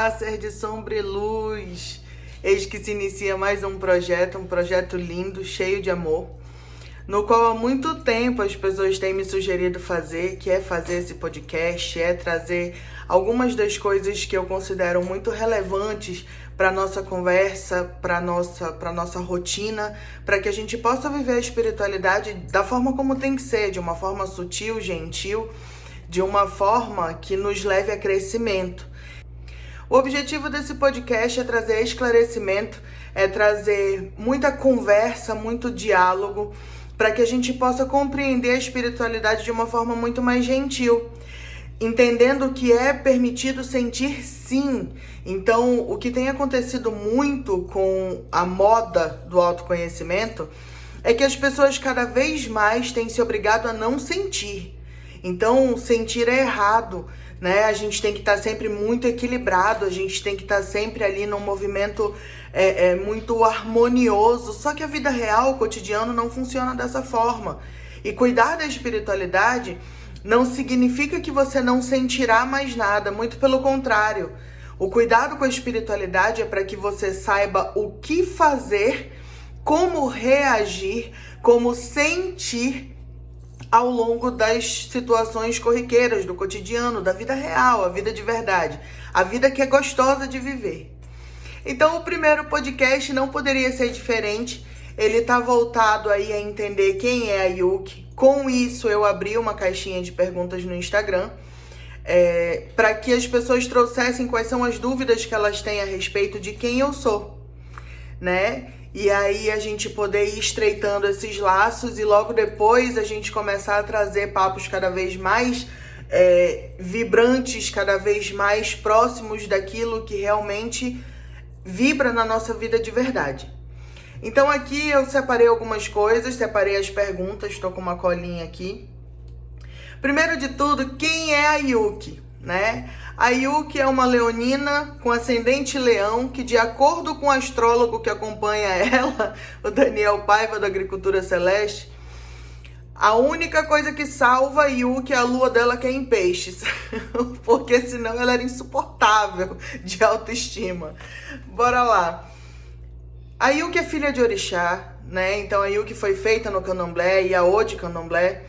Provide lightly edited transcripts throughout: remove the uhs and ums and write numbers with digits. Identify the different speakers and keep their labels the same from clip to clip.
Speaker 1: Olá, ser de sombra e luz. Eis que se inicia mais um projeto lindo, cheio de amor, no qual há muito tempo as pessoas têm me sugerido fazer, que é fazer esse podcast, é trazer algumas das coisas que eu considero muito relevantes para nossa conversa, para nossa rotina, para que a gente possa viver a espiritualidade da forma como tem que ser, de uma forma sutil, gentil, de uma forma que nos leve a crescimento. O objetivo desse podcast é trazer esclarecimento, é trazer muita conversa, muito diálogo, para que a gente possa compreender a espiritualidade de uma forma muito mais gentil, entendendo que é permitido sentir sim. Então, o que tem acontecido muito com a moda do autoconhecimento é que as pessoas cada vez mais têm se obrigado a não sentir. Então, sentir é errado, né? A gente tem que estar sempre muito equilibrado, a gente tem que estar sempre ali num movimento muito harmonioso. Só que a vida real, o cotidiano, não funciona dessa forma. E cuidar da espiritualidade não significa que você não sentirá mais nada, muito pelo contrário. O cuidado com a espiritualidade é para que você saiba o que fazer, como reagir, como sentir ao longo das situações corriqueiras, do cotidiano, da vida real, a vida de verdade, a vida que é gostosa de viver. Então, o primeiro podcast não poderia ser diferente. Ele está voltado aí a entender quem é a Yuki. Com isso, eu abri uma caixinha de perguntas no Instagram, para que as pessoas trouxessem quais são as dúvidas que elas têm a respeito de quem eu sou, né? E aí a gente poder ir estreitando esses laços e logo depois a gente começar a trazer papos cada vez mais vibrantes, cada vez mais próximos daquilo que realmente vibra na nossa vida de verdade. Então aqui eu separei algumas coisas, separei as perguntas, estou com uma colinha aqui. Primeiro de tudo, quem é a Yuki, né? A Yuki é uma leonina com ascendente leão que, de acordo com o astrólogo que acompanha ela, o Daniel Paiva, da Agricultura Celeste, a única coisa que salva a Yuki é a lua dela, que é em peixes, porque senão ela era insuportável de autoestima. Bora lá. A Yuki é filha de orixá, né? Então a Yuki foi feita no candomblé, Iaô de candomblé.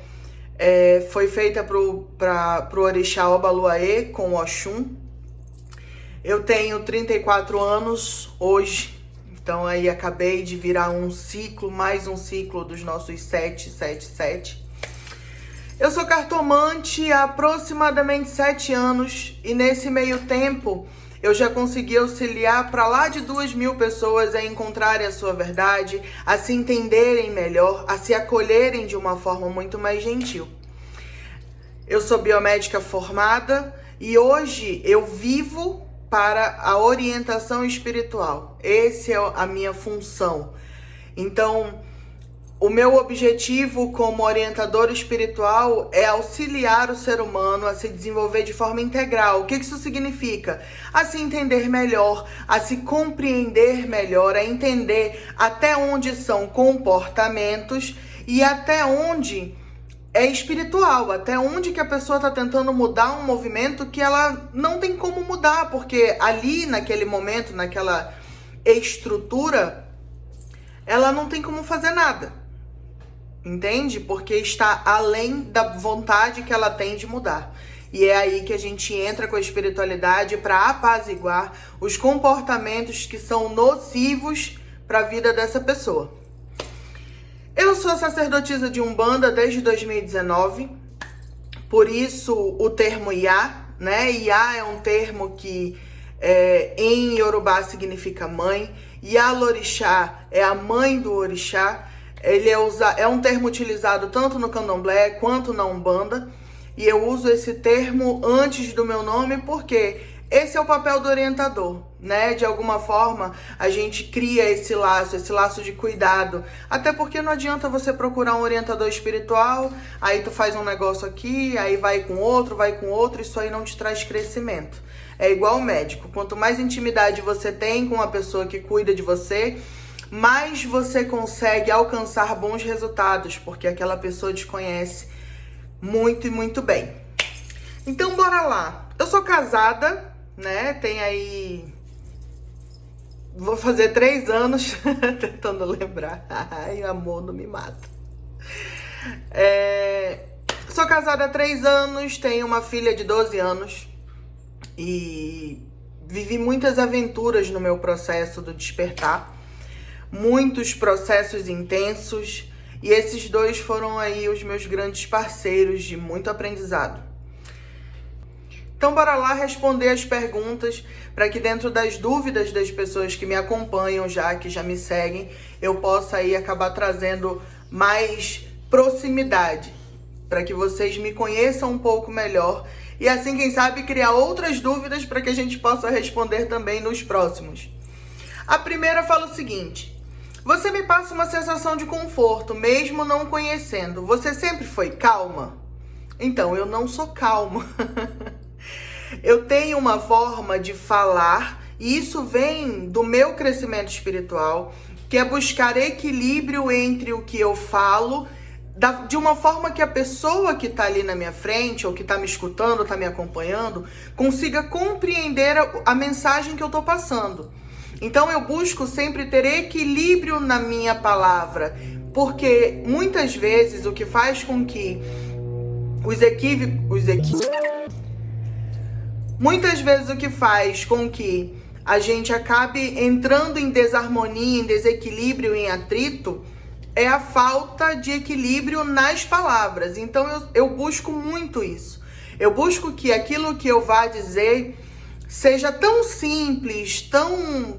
Speaker 1: Foi feita pro orixá Obaluaê com o Oxum. Eu tenho 34 anos hoje, então aí acabei de virar mais um ciclo dos nossos 777. Eu sou cartomante há aproximadamente 7 anos e nesse meio tempo eu já consegui auxiliar para lá de 2.000 pessoas a encontrarem a sua verdade, a se entenderem melhor, a se acolherem de uma forma muito mais gentil. Eu sou biomédica formada e hoje eu vivo para a orientação espiritual. Essa é a minha função. Então, o meu objetivo como orientadora espiritual é auxiliar o ser humano a se desenvolver de forma integral. O que isso significa? A se entender melhor, a se compreender melhor, a entender até onde são comportamentos e até onde é espiritual, até onde que a pessoa está tentando mudar um movimento que ela não tem como mudar, porque ali naquele momento, naquela estrutura, ela não tem como fazer nada. Entende? Porque está além da vontade que ela tem de mudar. E é aí que a gente entra com a espiritualidade para apaziguar os comportamentos que são nocivos para a vida dessa pessoa. Eu sou sacerdotisa de Umbanda desde 2019, por isso o termo Iá, né? Iá é um termo que em Yorubá significa mãe. Iá-lorixá é a mãe do orixá. Ele é um termo utilizado tanto no candomblé quanto na Umbanda. E eu uso esse termo antes do meu nome porque esse é o papel do orientador, né? De alguma forma, a gente cria esse laço de cuidado. Até porque não adianta você procurar um orientador espiritual, aí tu faz um negócio aqui, aí vai com outro, isso aí não te traz crescimento. É igual o médico. Quanto mais intimidade você tem com a pessoa que cuida de você, mais você consegue alcançar bons resultados, porque aquela pessoa te conhece muito e muito bem. Então, bora lá. Eu sou casada né? Tem aí... Vou fazer 3 anos tentando lembrar. Ai, amor, não me mata. Sou casada há 3 anos, tenho uma filha de 12 anos e vivi muitas aventuras no meu processo do despertar, muitos processos intensos, e esses 2 foram aí os meus grandes parceiros de muito aprendizado. Então bora lá responder as perguntas para que dentro das dúvidas das pessoas que me acompanham já, que já me seguem, eu possa aí acabar trazendo mais proximidade, para que vocês me conheçam um pouco melhor e assim, quem sabe, criar outras dúvidas para que a gente possa responder também nos próximos. A primeira fala o seguinte: você me passa uma sensação de conforto, mesmo não conhecendo. Você sempre foi calma? Então, eu não sou calma. Eu tenho uma forma de falar, e isso vem do meu crescimento espiritual, que é buscar equilíbrio entre o que eu falo, de uma forma que a pessoa que está ali na minha frente, ou que está me escutando, está me acompanhando, consiga compreender a mensagem que eu estou passando. Então eu busco sempre ter equilíbrio na minha palavra, porque muitas vezes o que faz com que muitas vezes o que faz com que a gente acabe entrando em desarmonia, em desequilíbrio, em atrito, é a falta de equilíbrio nas palavras. Então eu busco muito isso. Eu busco que aquilo que eu vá dizer seja tão simples, tão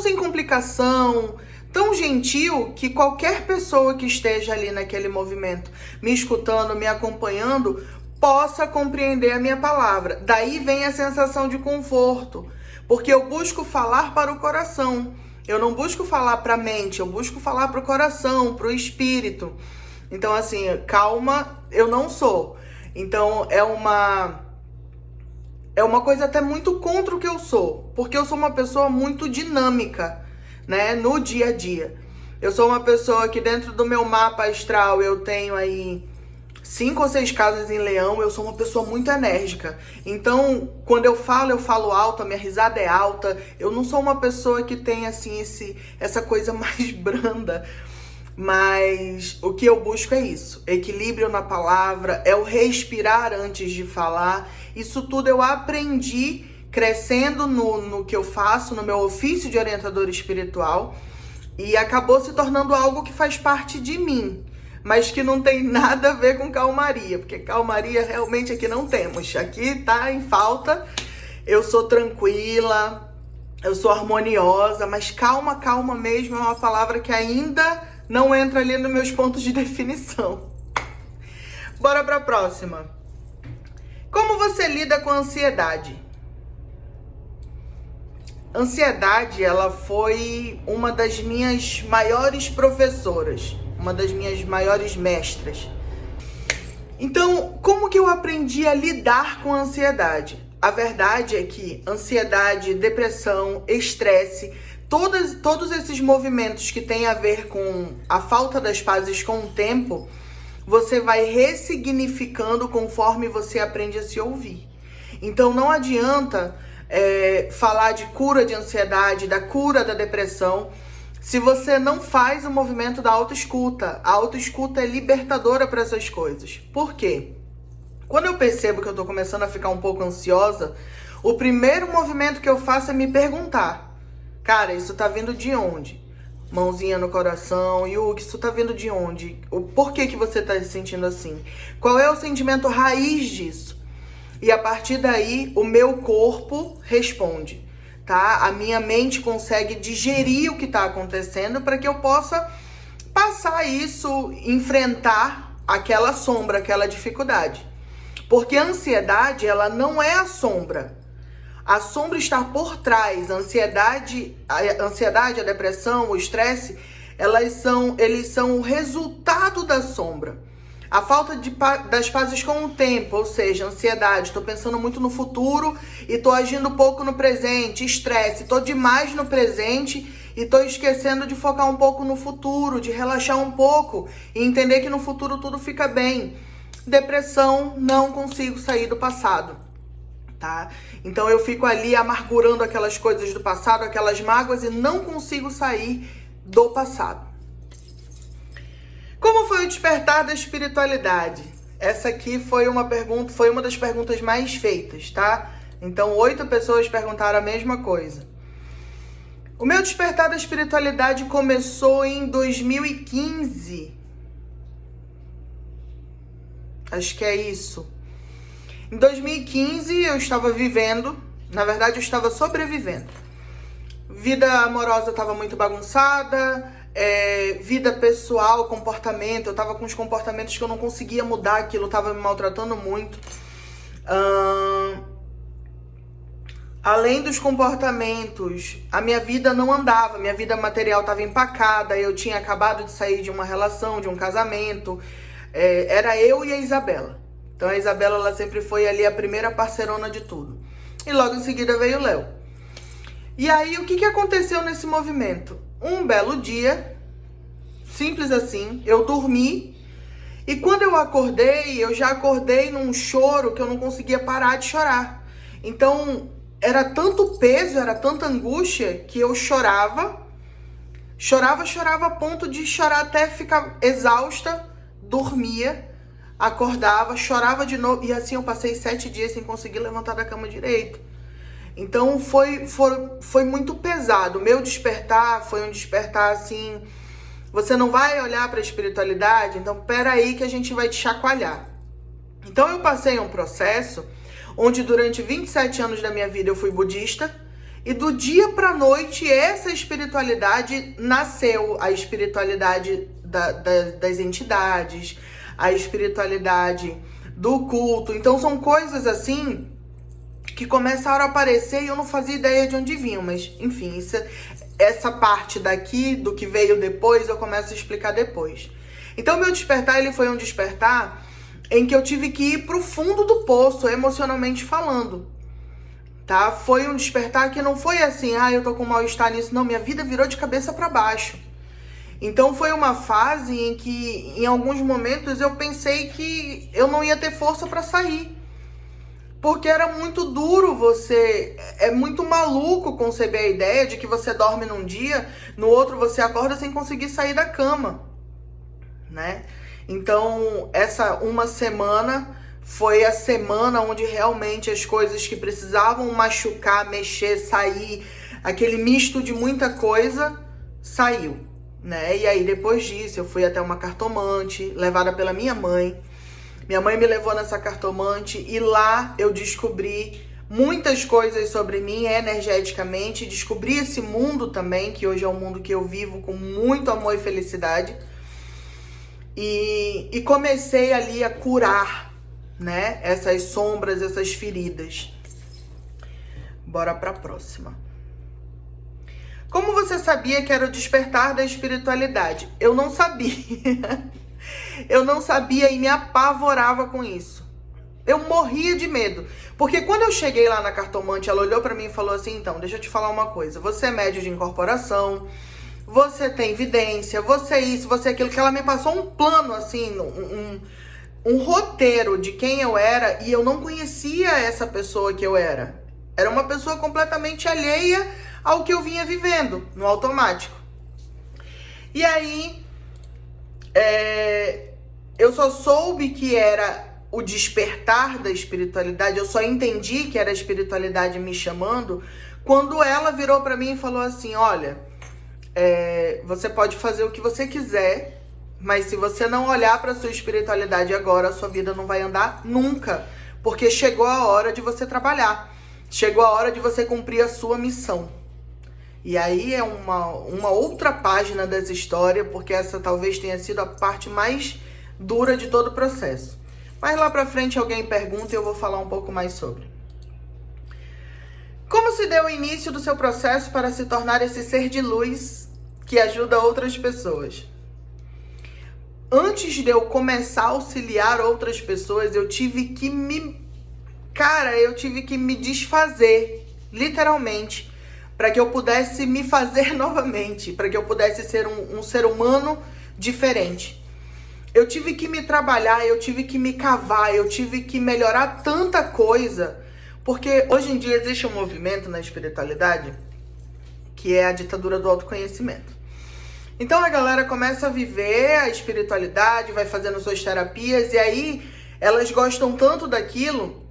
Speaker 1: sem complicação, tão gentil, que qualquer pessoa que esteja ali naquele movimento, me escutando, me acompanhando, possa compreender a minha palavra. Daí vem a sensação de conforto, porque eu busco falar para o coração. Eu não busco falar para a mente, eu busco falar para o coração, para o espírito. Então, assim, calma, eu não sou. Então, é uma coisa até muito contra o que eu sou, porque eu sou uma pessoa muito dinâmica, né, no dia a dia. Eu sou uma pessoa que dentro do meu mapa astral eu tenho aí 5 ou 6 casas em Leão. Eu sou uma pessoa muito enérgica. Então, quando eu falo alto, a minha risada é alta. Eu não sou uma pessoa que tem, assim, essa coisa mais branda. Mas o que eu busco é isso. Equilíbrio na palavra, é o respirar antes de falar. Isso tudo eu aprendi crescendo no que eu faço, no meu ofício de orientador espiritual. E acabou se tornando algo que faz parte de mim, mas que não tem nada a ver com calmaria, porque calmaria realmente aqui não temos. Aqui tá em falta. Eu sou tranquila, eu sou harmoniosa, mas calma mesmo é uma palavra que ainda não entra ali nos meus pontos de definição. Bora pra próxima. Como você lida com a ansiedade? Ansiedade, ela foi uma das minhas maiores professoras, uma das minhas maiores mestras. Então, como que eu aprendi a lidar com a ansiedade? A verdade é que ansiedade, depressão, estresse, todos esses movimentos que têm a ver com a falta das pazes com o tempo, você vai ressignificando conforme você aprende a se ouvir. Então, não adianta falar de cura de ansiedade, da cura da depressão, se você não faz o movimento da autoescuta. A autoescuta é libertadora para essas coisas. Por quê? Quando eu percebo que eu tô começando a ficar um pouco ansiosa, o primeiro movimento que eu faço é me perguntar: cara, isso tá vindo de onde? Mãozinha no coração. Yuki, isso tá vindo de onde? Por que você tá se sentindo assim? Qual é o sentimento raiz disso? E a partir daí, o meu corpo responde, tá? A minha mente consegue digerir o que tá acontecendo para que eu possa passar isso, enfrentar aquela sombra, aquela dificuldade. Porque a ansiedade, ela não é a sombra. A sombra está por trás. A ansiedade, a depressão, o estresse, eles são o resultado da sombra. A falta das pazes com o tempo, ou seja, ansiedade, estou pensando muito no futuro e estou agindo pouco no presente. Estresse, estou demais no presente e estou esquecendo de focar um pouco no futuro, de relaxar um pouco e entender que no futuro tudo fica bem. Depressão, não consigo sair do passado. tá? Então eu fico ali amargurando aquelas coisas do passado, aquelas mágoas, e não consigo sair do passado. Como foi o despertar da espiritualidade? Essa aqui foi uma das perguntas mais feitas, tá? Então 8 pessoas perguntaram a mesma coisa. O meu despertar da espiritualidade começou em 2015. Acho que é isso. Em 2015 eu estava vivendo, na verdade eu estava sobrevivendo. Vida amorosa estava muito bagunçada, vida pessoal, comportamento, eu estava com uns comportamentos que eu não conseguia mudar, aquilo estava me maltratando muito. Além dos comportamentos, a minha vida não andava, minha vida material estava empacada, eu tinha acabado de sair de uma relação, de um casamento, era eu e a Isabela. Então a Isabela, ela sempre foi ali a primeira parceirona de tudo. E logo em seguida veio o Léo. E aí, o que aconteceu nesse movimento? Um belo dia, simples assim, eu dormi, e quando eu acordei, eu já acordei num choro que eu não conseguia parar de chorar. Então, era tanto peso, era tanta angústia, que eu chorava a ponto de chorar até ficar exausta, dormia, acordava, chorava de novo, e assim eu passei 7 dias sem conseguir levantar da cama direito. Então foi muito pesado. O meu despertar foi um despertar assim, você não vai olhar para a espiritualidade, então peraí que a gente vai te chacoalhar. Então eu passei um processo onde durante 27 anos da minha vida eu fui budista, e do dia para a noite essa espiritualidade nasceu, a espiritualidade das entidades, a espiritualidade do culto. Então são coisas assim que começaram a aparecer e eu não fazia ideia de onde vinham, mas enfim, essa parte daqui, do que veio depois, eu começo a explicar depois. Então meu despertar, ele foi um despertar em que eu tive que ir pro fundo do poço, emocionalmente falando, tá? Foi um despertar que não foi assim, eu tô com mal-estar nisso, não, minha vida virou de cabeça para baixo. Então foi uma fase em que, em alguns momentos, eu pensei que eu não ia ter força para sair. Porque era muito duro é muito maluco conceber a ideia de que você dorme num dia, no outro você acorda sem conseguir sair da cama, né? Então, essa uma semana foi a semana onde realmente as coisas que precisavam machucar, mexer, sair, aquele misto de muita coisa, saiu, né? E aí, depois disso, eu fui até uma cartomante, levada pela minha mãe. Minha mãe me levou nessa cartomante e lá eu descobri muitas coisas sobre mim energeticamente, descobri esse mundo também, que hoje é um mundo que eu vivo com muito amor e felicidade, e comecei ali a curar, né, essas sombras, essas feridas. Bora pra próxima. Como você sabia que era o despertar da espiritualidade? Eu não sabia. Eu não sabia e me apavorava com isso. Eu morria de medo. Porque quando eu cheguei lá na cartomante, ela olhou pra mim e falou assim, então, deixa eu te falar uma coisa. Você é médio de incorporação, você tem evidência, você é isso, você é aquilo. Que ela me passou um plano, assim, um roteiro de quem eu era, e eu não conhecia essa pessoa que eu era. Era uma pessoa completamente alheia ao que eu vinha vivendo, no automático. E aí, eu só soube que era o despertar da espiritualidade, eu só entendi que era a espiritualidade me chamando, quando ela virou pra mim e falou assim, olha, você pode fazer o que você quiser, mas se você não olhar pra sua espiritualidade agora, a sua vida não vai andar nunca, porque chegou a hora de você trabalhar, chegou a hora de você cumprir a sua missão. E aí é uma outra página dessa história, porque essa talvez tenha sido a parte mais dura de todo o processo. Mas lá pra frente alguém pergunta e eu vou falar um pouco mais sobre. Como se deu o início do seu processo para se tornar esse ser de luz que ajuda outras pessoas? Antes de eu começar a auxiliar outras pessoas, eu tive que me desfazer, literalmente, para que eu pudesse me fazer novamente, para que eu pudesse ser um ser humano diferente. Eu tive que me trabalhar, eu tive que me cavar, eu tive que melhorar tanta coisa, Porque hoje em dia existe um movimento na espiritualidade que é a ditadura do autoconhecimento. Então a galera começa a viver a espiritualidade, vai fazendo suas terapias, e aí elas gostam tanto daquilo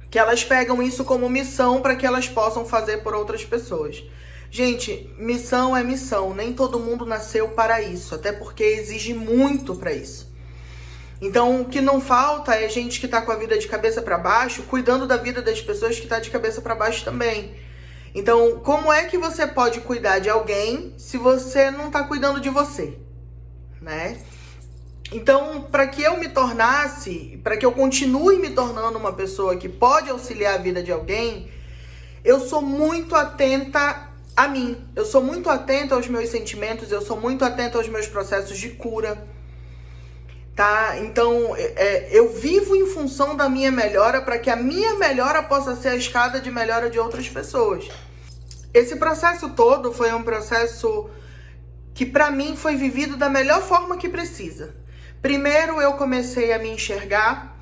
Speaker 1: que elas pegam isso como missão para que elas possam fazer por outras pessoas. Gente, missão é missão, nem todo mundo nasceu para isso, até porque exige muito para isso. Então, o que não falta é gente que tá com a vida de cabeça para baixo, cuidando da vida das pessoas que tá de cabeça para baixo também. Então, como é que você pode cuidar de alguém se você não tá cuidando de você, né? Então, para que eu me tornasse, para que eu continue me tornando uma pessoa que pode auxiliar a vida de alguém, eu sou muito atenta a mim. Eu sou muito atenta aos meus sentimentos, eu sou muito atenta aos meus processos de cura, tá? Então, eu vivo em função da minha melhora para que a minha melhora possa ser a escada de melhora de outras pessoas. Esse processo todo foi um processo que para mim foi vivido da melhor forma que precisa. Primeiro eu comecei a me enxergar,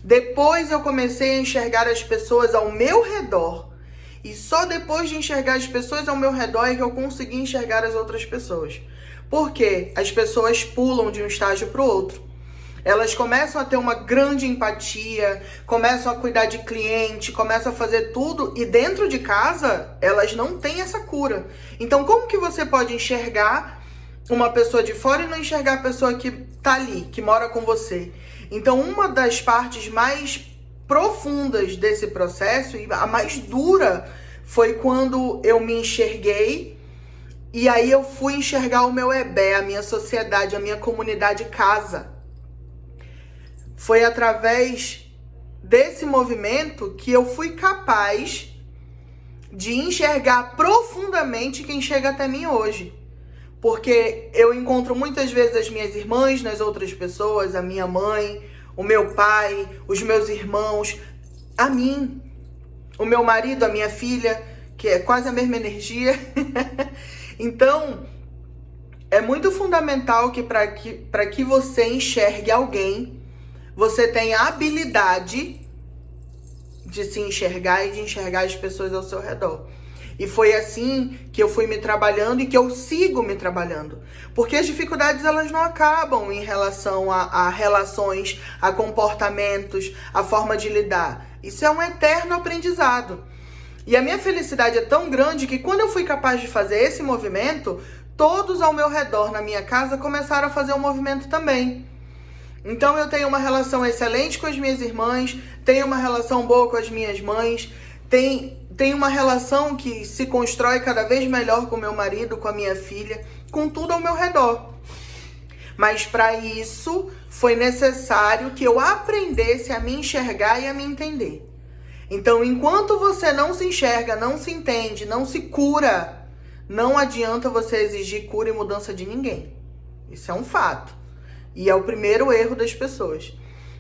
Speaker 1: depois eu comecei a enxergar as pessoas ao meu redor. E só depois de enxergar as pessoas ao meu redor é que eu consegui enxergar as outras pessoas. Porque as pessoas pulam de um estágio para o outro. Elas começam a ter uma grande empatia, começam a cuidar de cliente, começam a fazer tudo e dentro de casa elas não têm essa cura. Então como que você pode enxergar uma pessoa de fora e não enxergar a pessoa que tá ali, que mora com você? Então uma das partes mais profundas desse processo e a mais dura foi quando eu me enxerguei e aí eu fui enxergar o meu EBE, a minha sociedade, a minha comunidade casa. Foi através desse movimento que eu fui capaz de enxergar profundamente quem chega até mim hoje. Porque eu encontro muitas vezes as minhas irmãs nas outras pessoas, a minha mãe, o meu pai, os meus irmãos, a mim, o meu marido, a minha filha, que é quase a mesma energia. Então, é muito fundamental que para que você enxergue alguém, você tem a habilidade de se enxergar e de enxergar as pessoas ao seu redor. E foi assim que eu fui me trabalhando e que eu sigo me trabalhando. Porque as dificuldades elas não acabam em relação a relações, a comportamentos, a forma de lidar. Isso é um eterno aprendizado. E a minha felicidade é tão grande que quando eu fui capaz de fazer esse movimento, todos ao meu redor na minha casa começaram a fazer o movimento também. Então eu tenho uma relação excelente com as minhas irmãs, tenho uma relação boa com as minhas mães, tenho uma relação que se constrói cada vez melhor com meu marido, com a minha filha, com tudo ao meu redor. Mas para isso foi necessário que eu aprendesse a me enxergar e a me entender. Então, enquanto você não se enxerga, não se entende, não se cura, não adianta você exigir cura e mudança de ninguém. Isso é um fato. E é o primeiro erro das pessoas.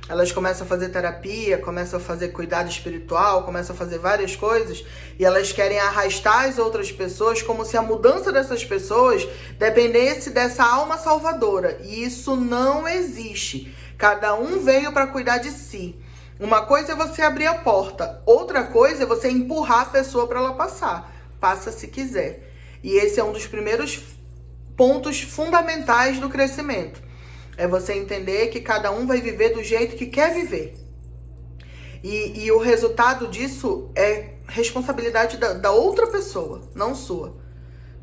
Speaker 1: Elas começam a fazer terapia, começam a fazer cuidado espiritual, começam a fazer várias coisas e elas querem arrastar as outras pessoas como se a mudança dessas pessoas dependesse dessa alma salvadora. E isso não existe. Cada um veio para cuidar de si. Uma coisa é você abrir a porta, outra coisa é você empurrar a pessoa para ela passar. Passa se quiser. E esse é um dos primeiros pontos fundamentais do crescimento. É você entender que cada um vai viver do jeito que quer viver. E o resultado disso é responsabilidade da outra pessoa, não sua.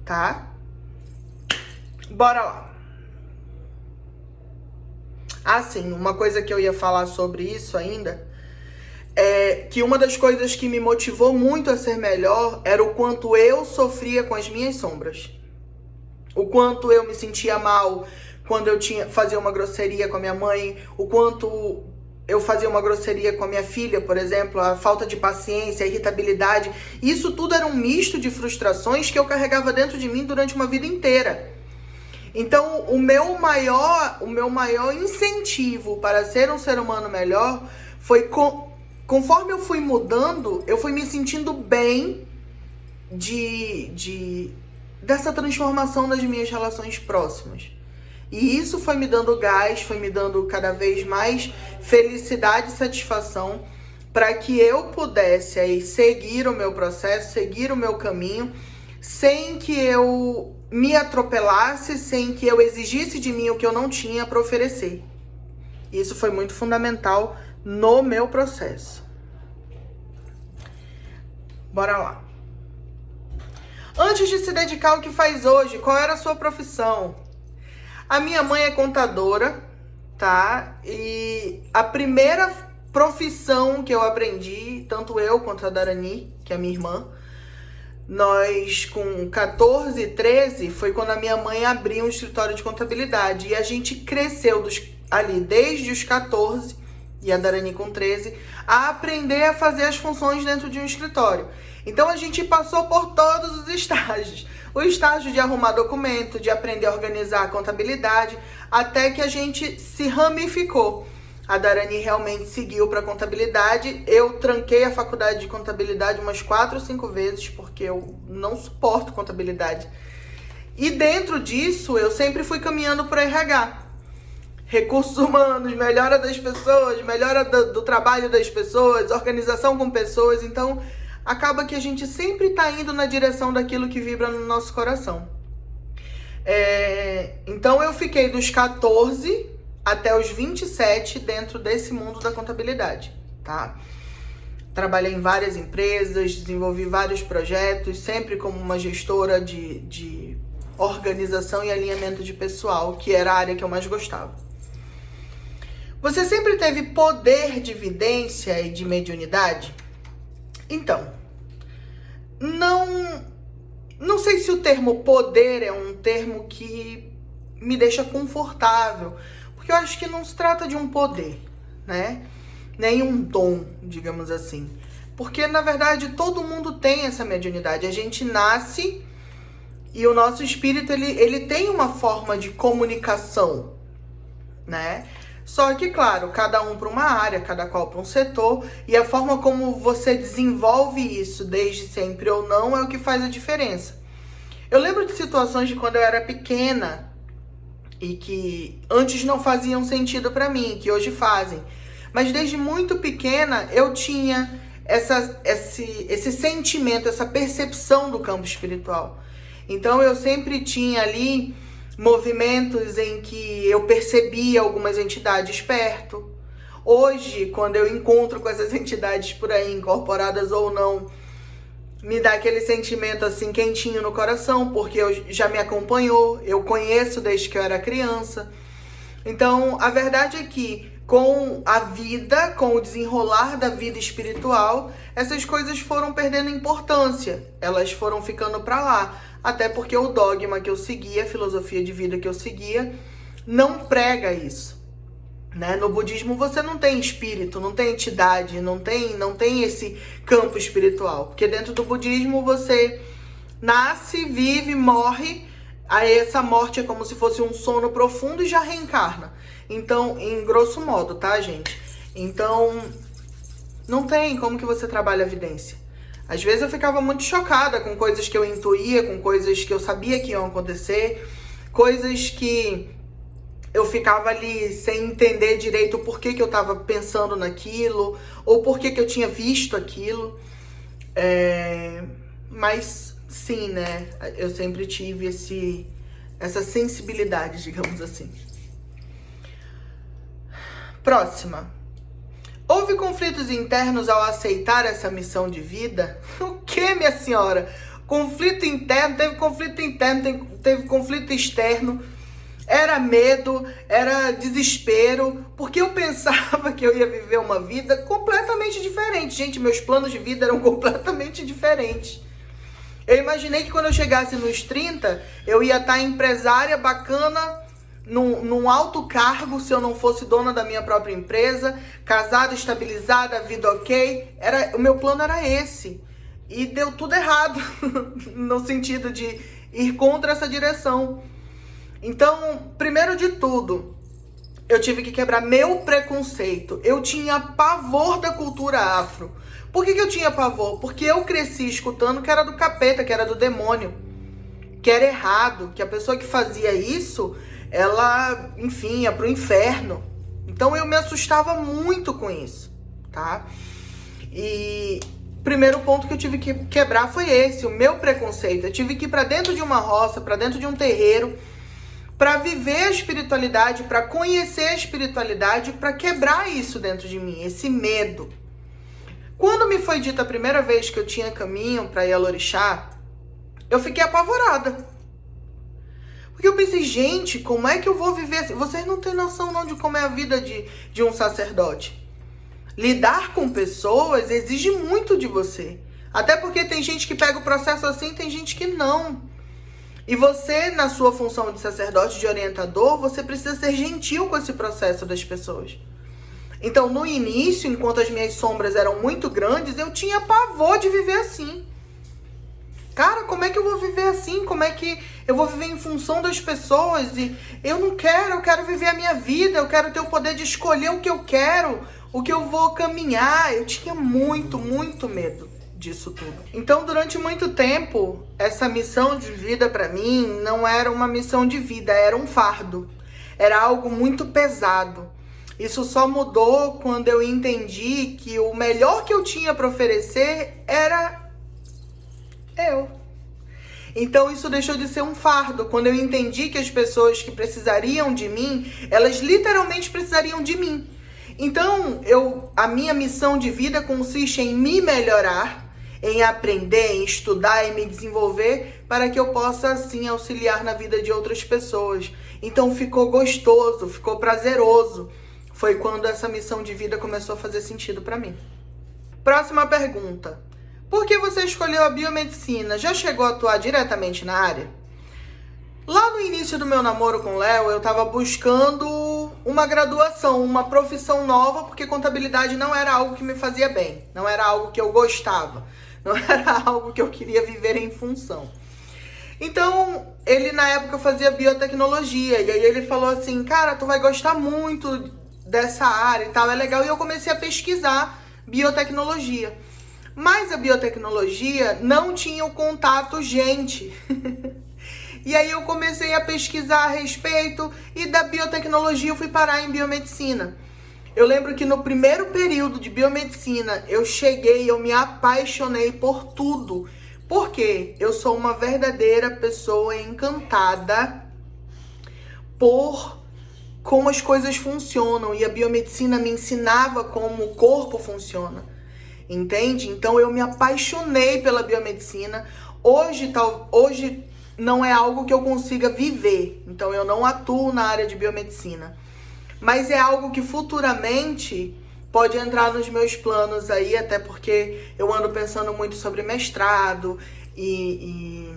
Speaker 1: Tá? Bora lá. Ah, sim, uma coisa que eu ia falar sobre isso ainda é que uma das coisas que me motivou muito a ser melhor era o quanto eu sofria com as minhas sombras. O quanto eu me sentia mal quando eu fazia uma grosseria com a minha mãe, o quanto eu fazia uma grosseria com a minha filha, por exemplo, a falta de paciência, a irritabilidade. Isso tudo era um misto de frustrações que eu carregava dentro de mim durante uma vida inteira. Então, o meu maior incentivo para ser um ser humano melhor foi conforme eu fui mudando, eu fui me sentindo bem dessa transformação das minhas relações próximas. E isso foi me dando gás, foi me dando cada vez mais felicidade e satisfação para que eu pudesse aí seguir o meu processo, seguir o meu caminho, sem que eu me atropelasse, sem que eu exigisse de mim o que eu não tinha para oferecer. Isso foi muito fundamental no meu processo. Bora lá. Antes de se dedicar ao que faz hoje, qual era a sua profissão? A minha mãe é contadora, tá? E a primeira profissão que eu aprendi, tanto eu quanto a Darani, que é minha irmã, nós com 14, 13, foi quando a minha mãe abriu um escritório de contabilidade. E a gente cresceu ali desde os 14, e a Darani com 13, a aprender a fazer as funções dentro de um escritório. Então a gente passou por todos os estágios. O estágio de arrumar documento, de aprender a organizar a contabilidade, até que a gente se ramificou. A Darani realmente seguiu para contabilidade. Eu tranquei a faculdade de contabilidade umas 4 ou 5 vezes, porque eu não suporto contabilidade. E dentro disso, eu sempre fui caminhando para RH. Recursos humanos, melhora das pessoas, melhora do trabalho das pessoas, organização com pessoas. Então, acaba que a gente sempre está indo na direção daquilo que vibra no nosso coração. Então, eu fiquei dos 14 até os 27 dentro desse mundo da contabilidade, tá? Trabalhei em várias empresas, desenvolvi vários projetos, sempre como uma gestora de organização e alinhamento de pessoal, que era a área que eu mais gostava. Você sempre teve poder de vidência e de mediunidade? Então, não sei se o termo poder é um termo que me deixa confortável, porque eu acho que não se trata de um poder, né? Nem um dom, digamos assim. Porque, na verdade, todo mundo tem essa mediunidade. A gente nasce e o nosso espírito, ele tem uma forma de comunicação, né? Só que, claro, cada um para uma área, cada qual para um setor, e a forma como você desenvolve isso desde sempre ou não é o que faz a diferença. Eu lembro de situações de quando eu era pequena e que antes não faziam sentido para mim, que hoje fazem. Mas desde muito pequena eu tinha esse sentimento, essa percepção do campo espiritual. Então eu sempre tinha ali movimentos em que eu percebia algumas entidades perto. Hoje, quando eu encontro com essas entidades por aí, incorporadas ou não, me dá aquele sentimento assim quentinho no coração, porque já me acompanhou, eu conheço desde que eu era criança. Então, a verdade é que com a vida, com o desenrolar da vida espiritual, essas coisas foram perdendo importância, elas foram ficando para lá. Até porque o dogma que eu seguia, a filosofia de vida que eu seguia, não prega isso, né? No budismo você não tem espírito, não tem entidade, não tem esse campo espiritual. Porque dentro do budismo você nasce, vive, morre, aí essa morte é como se fosse um sono profundo e já reencarna. Então, em grosso modo, tá, gente? Então, não tem como que você trabalha a evidência. Às vezes eu ficava muito chocada com coisas que eu intuía, com coisas que eu sabia que iam acontecer, coisas que eu ficava ali sem entender direito o porquê que eu estava pensando naquilo, ou porquê que eu tinha visto aquilo. Mas sim, né? Eu sempre tive essa sensibilidade, digamos assim. Próxima. Houve conflitos internos ao aceitar essa missão de vida? O que, minha senhora? Conflito interno, teve conflito externo. Era medo, era desespero, porque eu pensava que eu ia viver uma vida completamente diferente. Gente, meus planos de vida eram completamente diferentes. Eu imaginei que quando eu chegasse nos 30, eu ia estar empresária bacana, num alto cargo, se eu não fosse dona da minha própria empresa, casada, estabilizada, vida ok. O meu plano era esse. E deu tudo errado, no sentido de ir contra essa direção. Então, primeiro de tudo, eu tive que quebrar meu preconceito. Eu tinha pavor da cultura afro. Por que eu tinha pavor? Porque eu cresci escutando que era do capeta, que era do demônio, que era errado, que a pessoa que fazia isso, ela, enfim, ia pro inferno. Então eu me assustava muito com isso, tá? E o primeiro ponto que eu tive que quebrar foi esse, o meu preconceito. Eu tive que ir para dentro de uma roça, para dentro de um terreiro, para viver a espiritualidade, para conhecer a espiritualidade, para quebrar isso dentro de mim, esse medo. Quando me foi dito a primeira vez que eu tinha caminho para ir a Lorixá, eu fiquei apavorada. Porque eu pensei, gente, como é que eu vou viver assim? Vocês não têm noção não de como é a vida de um sacerdote. Lidar com pessoas exige muito de você. Até porque tem gente que pega o processo assim, tem gente que não. E você, na sua função de sacerdote, de orientador, você precisa ser gentil com esse processo das pessoas. Então, no início, enquanto as minhas sombras eram muito grandes, eu tinha pavor de viver assim. Cara, como é que eu vou viver assim? Como é que eu vou viver em função das pessoas? E eu não quero, eu quero viver a minha vida, eu quero ter o poder de escolher o que eu quero, o que eu vou caminhar. Eu tinha muito, muito medo disso tudo. Então, durante muito tempo, essa missão de vida pra mim não era uma missão de vida, era um fardo. Era algo muito pesado. Isso só mudou quando eu entendi que o melhor que eu tinha para oferecer era eu. Então isso deixou de ser um fardo. Quando eu entendi que as pessoas que precisariam de mim, elas literalmente precisariam de mim. Então a minha missão de vida consiste em me melhorar, em aprender, em estudar, em me desenvolver, para que eu possa assim auxiliar na vida de outras pessoas. Então ficou gostoso, ficou prazeroso. Foi quando essa missão de vida começou a fazer sentido para mim. Próxima pergunta. Por que você escolheu a biomedicina? Já chegou a atuar diretamente na área? Lá no início do meu namoro com o Léo, eu estava buscando uma graduação, uma profissão nova, porque contabilidade não era algo que me fazia bem. Não era algo que eu gostava. Não era algo que eu queria viver em função. Então, ele na época fazia biotecnologia. E aí ele falou assim, cara, tu vai gostar muito dessa área e tal, é legal. E eu comecei a pesquisar biotecnologia. Mas a biotecnologia não tinha o contato gente. E aí eu comecei a pesquisar a respeito e da biotecnologia eu fui parar em biomedicina. Eu lembro que no primeiro período de biomedicina eu cheguei, eu me apaixonei por tudo. Por quê? Eu sou uma verdadeira pessoa encantada por como as coisas funcionam, e a biomedicina me ensinava como o corpo funciona, entende? Então eu me apaixonei pela biomedicina. Hoje não é algo que eu consiga viver, então eu não atuo na área de biomedicina, mas é algo que futuramente pode entrar nos meus planos aí, até porque eu ando pensando muito sobre mestrado e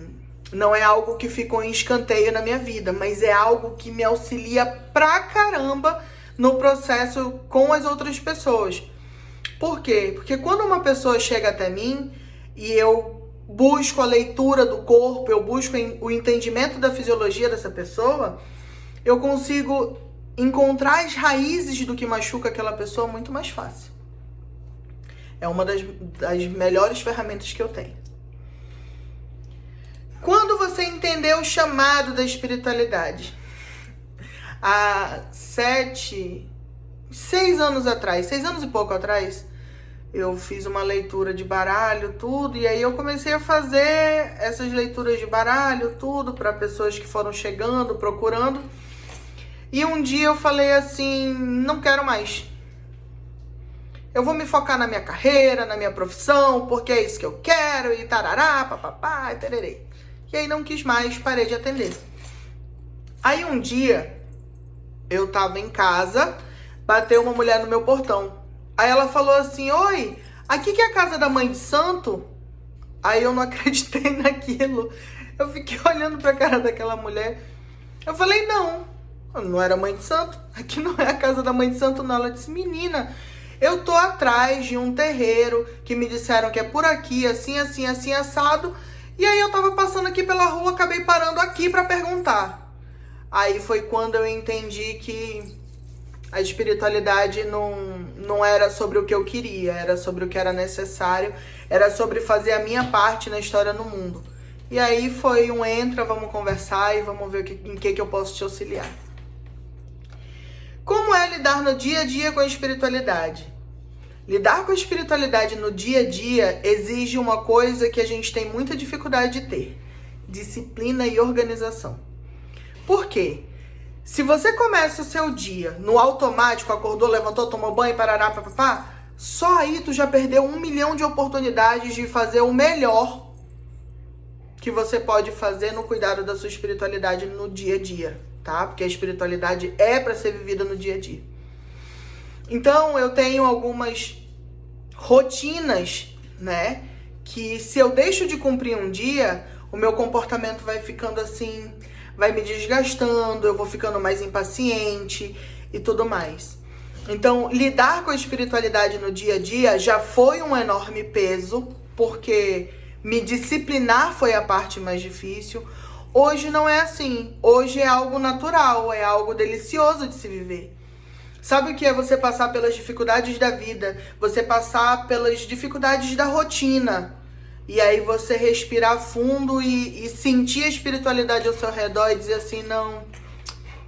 Speaker 1: não é algo que ficou em escanteio na minha vida, mas é algo que me auxilia pra caramba no processo com as outras pessoas. Por quê? Porque quando uma pessoa chega até mim e eu busco a leitura do corpo, eu busco o entendimento da fisiologia dessa pessoa, eu consigo encontrar as raízes do que machuca aquela pessoa muito mais fácil. É uma das melhores ferramentas que eu tenho. Quando você entendeu o chamado da espiritualidade? Há 6 anos atrás, 6 anos e pouco atrás, eu fiz uma leitura de baralho, tudo, e aí eu comecei a fazer essas leituras de baralho, tudo, para pessoas que foram chegando, procurando. E um dia eu falei assim, não quero mais. Eu vou me focar na minha carreira, na minha profissão, porque é isso que eu quero, e tarará, papapá, e tererê. E aí não quis mais, parei de atender. Aí um dia, eu tava em casa, bateu uma mulher no meu portão. Aí ela falou assim, oi, aqui que é a casa da mãe de santo? Aí eu não acreditei naquilo. Eu fiquei olhando pra cara daquela mulher. Eu falei, não era mãe de santo. Aqui não é a casa da mãe de santo, não. Ela disse, menina, eu tô atrás de um terreiro que me disseram que é por aqui, assim, assim, assim, assado. E aí eu tava passando aqui pela rua, acabei parando aqui pra perguntar. Aí foi quando eu entendi que a espiritualidade não era sobre o que eu queria, era sobre o que era necessário, era sobre fazer a minha parte na história no mundo. E aí foi um entra, vamos conversar e vamos ver em que eu posso te auxiliar. Como é lidar no dia a dia com a espiritualidade? Lidar com a espiritualidade no dia a dia exige uma coisa que a gente tem muita dificuldade de ter: disciplina e organização. Por quê? Se você começa o seu dia no automático, acordou, levantou, tomou banho, parará, papapá, só aí tu já perdeu 1 milhão de oportunidades de fazer o melhor que você pode fazer no cuidado da sua espiritualidade no dia a dia, tá? Porque a espiritualidade é para ser vivida no dia a dia. Então, eu tenho algumas rotinas, né? Que se eu deixo de cumprir um dia, o meu comportamento vai ficando assim, vai me desgastando, eu vou ficando mais impaciente e tudo mais. Então, lidar com a espiritualidade no dia a dia já foi um enorme peso, porque me disciplinar foi a parte mais difícil. Hoje não é assim. Hoje é algo natural, é algo delicioso de se viver. Sabe o que é você passar pelas dificuldades da vida? Você passar pelas dificuldades da rotina. E aí você respirar fundo e sentir a espiritualidade ao seu redor e dizer assim, não,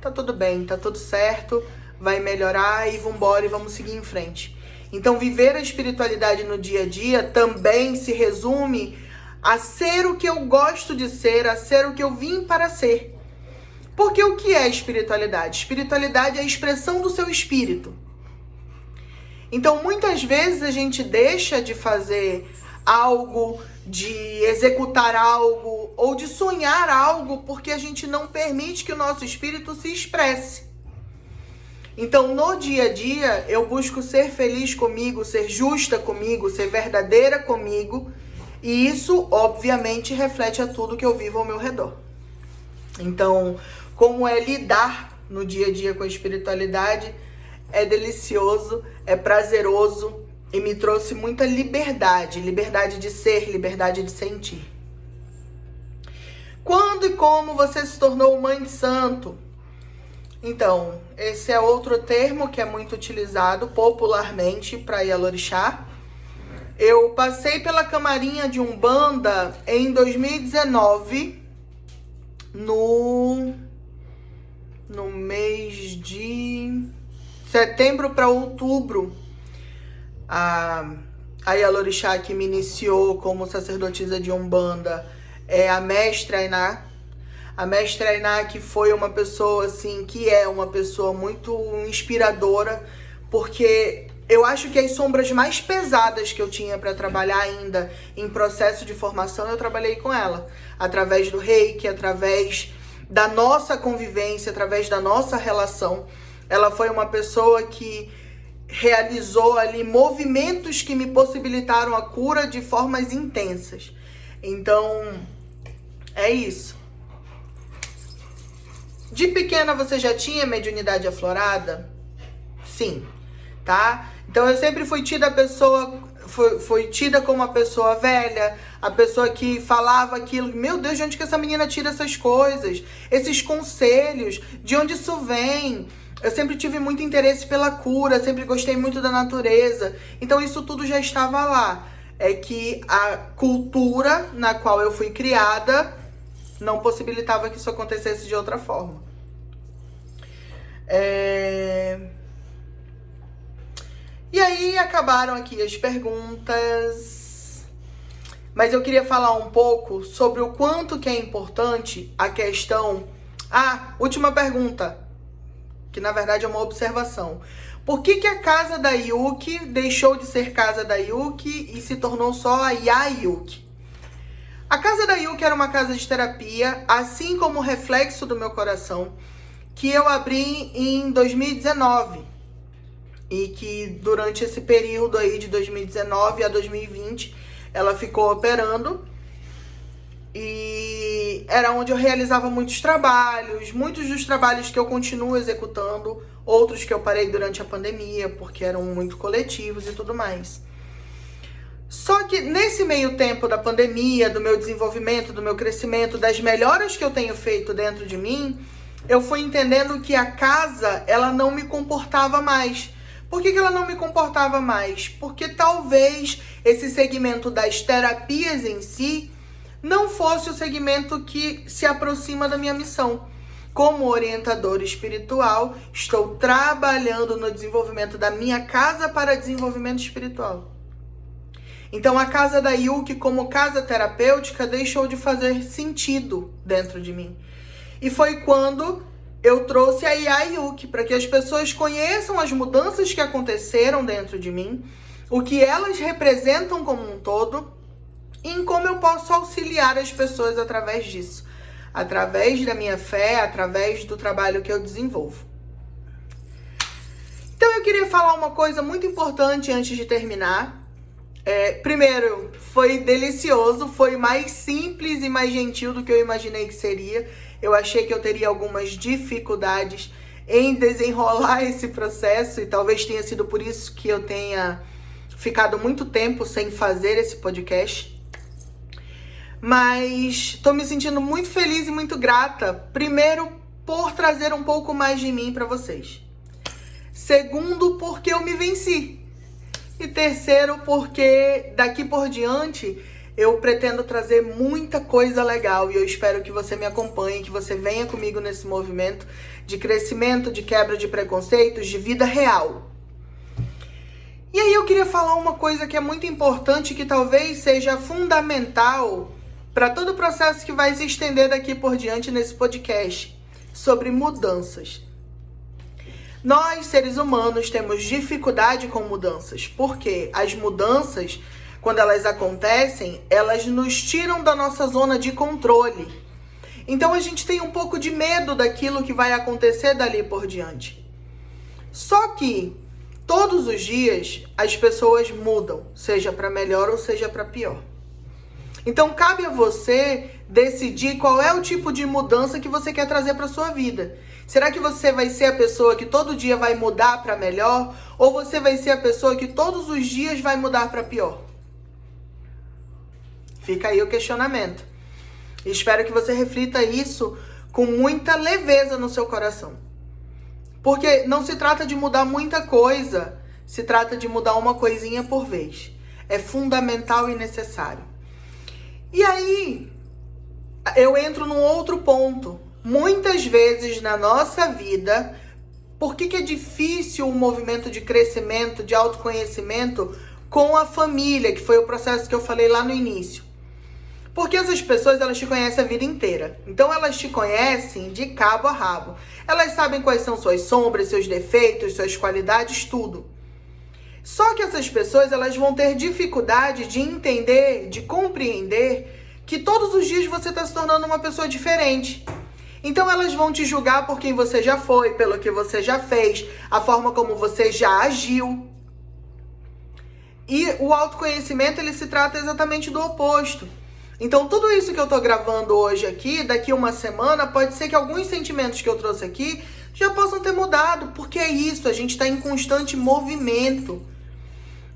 Speaker 1: tá tudo bem, tá tudo certo, vai melhorar e vambora e vamos seguir em frente. Então viver a espiritualidade no dia a dia também se resume a ser o que eu gosto de ser, a ser o que eu vim para ser. Porque o que é espiritualidade? Espiritualidade é a expressão do seu espírito. Então, muitas vezes a gente deixa de fazer algo, de executar algo ou de sonhar algo porque a gente não permite que o nosso espírito se expresse. Então, no dia a dia, eu busco ser feliz comigo, ser justa comigo, ser verdadeira comigo. E isso, obviamente, reflete a tudo que eu vivo ao meu redor. Então, como é lidar no dia a dia com a espiritualidade, é delicioso, é prazeroso e me trouxe muita liberdade. Liberdade de ser, liberdade de sentir. Quando e como você se tornou mãe de santo? Então, esse é outro termo que é muito utilizado popularmente para Ialorixá. Eu passei pela camarinha de Umbanda em 2019, no mês de setembro para outubro. A Ialorixá que me iniciou como sacerdotisa de Umbanda é a Mestra Ainá. A Mestra Ainá, que foi uma pessoa assim, que é uma pessoa muito inspiradora, porque eu acho que as sombras mais pesadas que eu tinha para trabalhar ainda em processo de formação, eu trabalhei com ela. Através do reiki, através da nossa convivência, através da nossa relação. Ela foi uma pessoa que realizou ali movimentos que me possibilitaram a cura de formas intensas. Então, é isso. De pequena você já tinha mediunidade aflorada? Sim, tá? Então eu sempre fui tida fui tida como uma pessoa velha, a pessoa que falava aquilo, meu Deus, de onde que essa menina tira essas coisas? Esses conselhos, de onde isso vem? Eu sempre tive muito interesse pela cura, sempre gostei muito da natureza. Então isso tudo já estava lá. É que a cultura na qual eu fui criada não possibilitava que isso acontecesse de outra forma. E aí acabaram aqui as perguntas. Mas eu queria falar um pouco sobre o quanto que é importante a questão... última pergunta, que na verdade é uma observação. Por que a casa da Yuki deixou de ser casa da Yuki e se tornou só a Yayuki? A casa da Yuki era uma casa de terapia, assim como o reflexo do meu coração, que eu abri em 2019. E que durante esse período aí de 2019 a 2020, ela ficou operando. E era onde eu realizava muitos dos trabalhos que eu continuo executando, outros que eu parei durante a pandemia, porque eram muito coletivos e tudo mais. Só que nesse meio tempo da pandemia, do meu desenvolvimento, do meu crescimento, das melhoras que eu tenho feito dentro de mim, eu fui entendendo que a casa, ela não me comportava mais. Por que ela não me comportava mais? Porque talvez esse segmento das terapias em si não fosse o segmento que se aproxima da minha missão. como orientadora espiritual, estou trabalhando no desenvolvimento da minha casa para desenvolvimento espiritual. Então, a casa da Yuki, como casa terapêutica, deixou de fazer sentido dentro de mim. E foi quando eu trouxe a Yaya Yuki, para que as pessoas conheçam as mudanças que aconteceram dentro de mim, o que elas representam como um todo, e em como eu posso auxiliar as pessoas através disso. Através da minha fé, através do trabalho que eu desenvolvo. Então eu queria falar uma coisa muito importante antes de terminar. Primeiro, foi delicioso, foi mais simples e mais gentil do que eu imaginei que seria. Eu achei que eu teria algumas dificuldades em desenrolar esse processo e talvez tenha sido por isso que eu tenha ficado muito tempo sem fazer esse podcast. Mas estou me sentindo muito feliz e muito grata. Primeiro, por trazer um pouco mais de mim para vocês. Segundo, porque eu me venci. E terceiro, porque daqui por diante eu pretendo trazer muita coisa legal. E eu espero que você me acompanhe, que você venha comigo nesse movimento de crescimento, de quebra de preconceitos, de vida real. E aí eu queria falar uma coisa que é muito importante, que talvez seja fundamental para todo o processo que vai se estender daqui por diante nesse podcast, sobre mudanças. Nós, seres humanos, temos dificuldade com mudanças, porque as mudanças, quando elas acontecem, elas nos tiram da nossa zona de controle. Então a gente tem um pouco de medo daquilo que vai acontecer dali por diante. Só que todos os dias as pessoas mudam, seja para melhor ou seja para pior. Então, cabe a você decidir qual é o tipo de mudança que você quer trazer para sua vida. Será que você vai ser a pessoa que todo dia vai mudar para melhor? Ou você vai ser a pessoa que todos os dias vai mudar para pior? Fica aí o questionamento. Espero que você reflita isso com muita leveza no seu coração. Porque não se trata de mudar muita coisa, se trata de mudar uma coisinha por vez. É fundamental e necessário. E aí, eu entro num outro ponto. Muitas vezes na nossa vida, por que é difícil o movimento de crescimento, de autoconhecimento com a família, que foi o processo que eu falei lá no início? Porque essas pessoas, elas te conhecem a vida inteira. Então, elas te conhecem de cabo a rabo. Elas sabem quais são suas sombras, seus defeitos, suas qualidades, tudo. Só que essas pessoas, elas vão ter dificuldade de entender, de compreender que todos os dias você está se tornando uma pessoa diferente. Então elas vão te julgar por quem você já foi, pelo que você já fez, a forma como você já agiu. E o autoconhecimento, ele se trata exatamente do oposto. Então tudo isso que eu tô gravando hoje aqui, daqui uma semana, pode ser que alguns sentimentos que eu trouxe aqui já possam ter mudado, porque é isso, a gente está em constante movimento.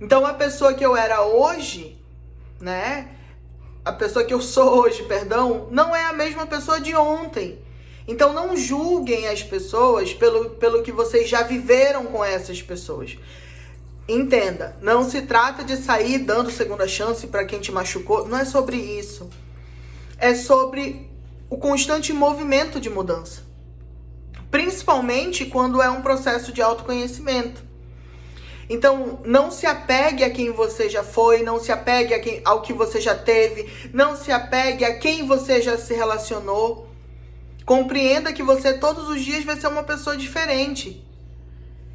Speaker 1: Então a pessoa que eu era hoje, né? A pessoa que eu sou hoje, perdão, não é a mesma pessoa de ontem. Então não julguem as pessoas pelo que vocês já viveram com essas pessoas. Entenda, não se trata de sair dando segunda chance para quem te machucou, não é sobre isso. É sobre o constante movimento de mudança. Principalmente quando é um processo de autoconhecimento. Então, não se apegue a quem você já foi, não se apegue ao que você já teve, não se apegue a quem você já se relacionou. Compreenda que você todos os dias vai ser uma pessoa diferente.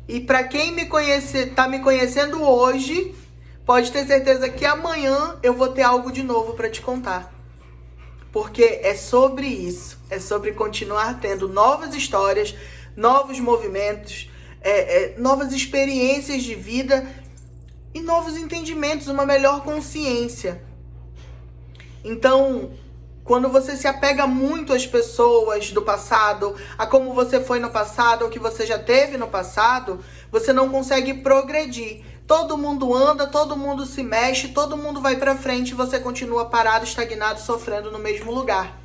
Speaker 1: E para quem tá me conhecendo hoje, pode ter certeza que amanhã eu vou ter algo de novo para te contar. Porque é sobre isso, é sobre continuar tendo novas histórias, novos movimentos, novas experiências de vida e novos entendimentos, uma melhor consciência. Então, quando você se apega muito às pessoas do passado, a como você foi no passado, ao que você já teve no passado, você não consegue progredir. Todo mundo anda, todo mundo se mexe, todo mundo vai pra frente e você continua parado, estagnado, sofrendo no mesmo lugar.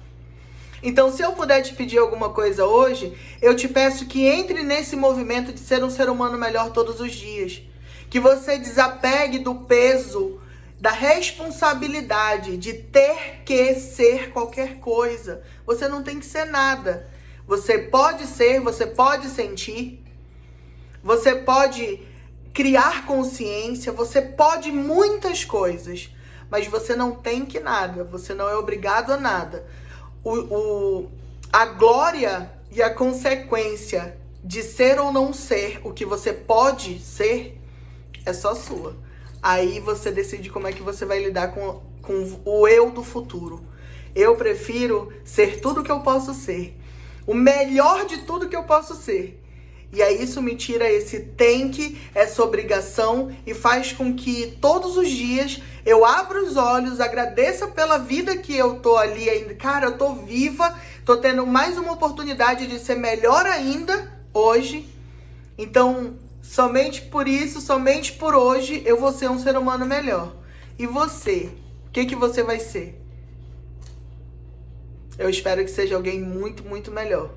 Speaker 1: Então, se eu puder te pedir alguma coisa hoje, eu te peço que entre nesse movimento de ser um ser humano melhor todos os dias. Que você desapegue do peso, da responsabilidade de ter que ser qualquer coisa. Você não tem que ser nada. Você pode ser, você pode sentir, você pode criar consciência, você pode muitas coisas, mas você não tem que nada, você não é obrigado a nada. A glória e a consequência de ser ou não ser o que você pode ser é só sua. Aí você decide como é que você vai lidar com o eu do futuro. Eu prefiro ser tudo que eu posso ser. O melhor de tudo que eu posso ser. E aí isso me tira esse tem que, essa obrigação e faz com que todos os dias eu abra os olhos, agradeça pela vida que eu tô ali ainda. Cara, eu tô viva, tô tendo mais uma oportunidade de ser melhor ainda hoje. Então, somente por isso, somente por hoje, eu vou ser um ser humano melhor. E você? O que você vai ser? Eu espero que seja alguém muito, muito melhor.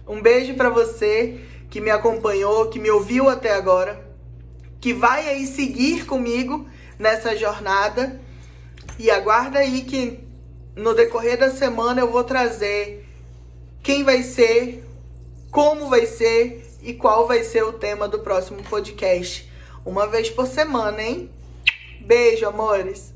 Speaker 1: Um beijo pra você que me acompanhou, que me ouviu até agora, que vai aí seguir comigo nessa jornada. E aguarda aí que no decorrer da semana eu vou trazer quem vai ser, como vai ser e qual vai ser o tema do próximo podcast. Uma vez por semana, hein? Beijo, amores!